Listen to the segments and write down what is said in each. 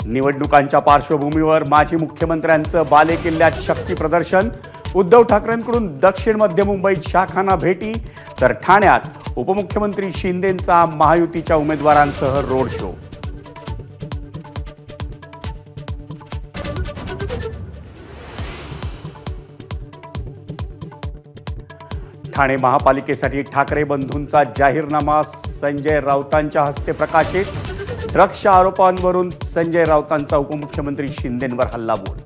निवडणुकांच्या पार्श्वभूमीवर माजी मुख्यमंत्र्यांचं बालेकिल्ल्यात शक्ती प्रदर्शन, उद्धव ठाकरेंकडून दक्षिण मध्य मुंबईत शाखांना भेटी, तर ठाण्यात उपमुख्यमंत्री शिंदेंचा महायुतीच्या उमेदवारांसह रोड शो. ठाणे महापालिकेसाठी ठाकरे बंधूंचा जाहीरनामा संजय राऊतांच्या हस्ते प्रकाशित. ड्रग्सच्या आरोपांवरून संजय राऊतांचा उपमुख्यमंत्री शिंदेंवर हल्लाबोल.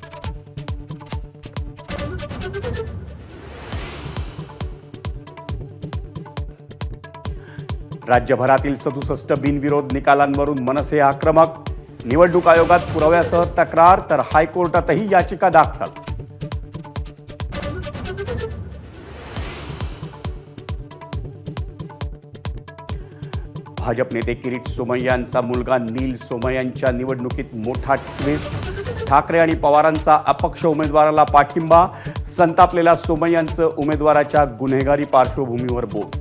राज्यभरातील 67 बिनविरोध निकालांवरून मनसे आक्रमक. निवडणूक आयोगात पुराव्यासह तक्रार, तर हायकोर्टातही याचिका दाखल. भाजप नेते किरीट सोमय्यांचा मुलगा नील सोमय्यांच्या निवडणुकीत मोठा ट्विस्ट. ठाकरे आणि पवारांचा अपक्ष उमेदवाराला पाठिंबा. संतापलेल्या सोमय्यांचं उमेदवाराच्या गुन्हेगारी पार्श्वभूमीवर बोट.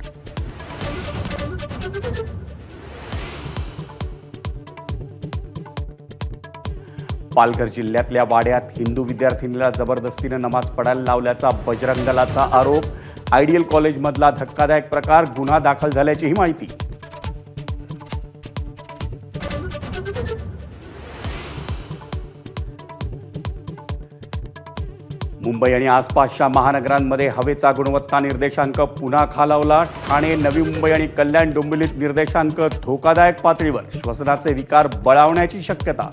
पालघर जिल्ह्यातल्या वाड्यात हिंदू विद्यार्थिनीला जबरदस्तीने नमाज पडायला लावल्याचा बजरंग दलाचा आरोप. आयडियल कॉलेजमधला धक्कादायक प्रकार, गुन्हा दाखल झाल्याचीही माहिती. मुंबई आणि आसपासच्या महानगरांमध्ये हवेचा गुणवत्ता निर्देशांक पुन्हा खालावला. ठाणे, नवी मुंबई आणि कल्याण डोंबिवलीत निर्देशांक धोकादायक पातळीवर. श्वसनाचे विकार बळावण्याची शक्यता.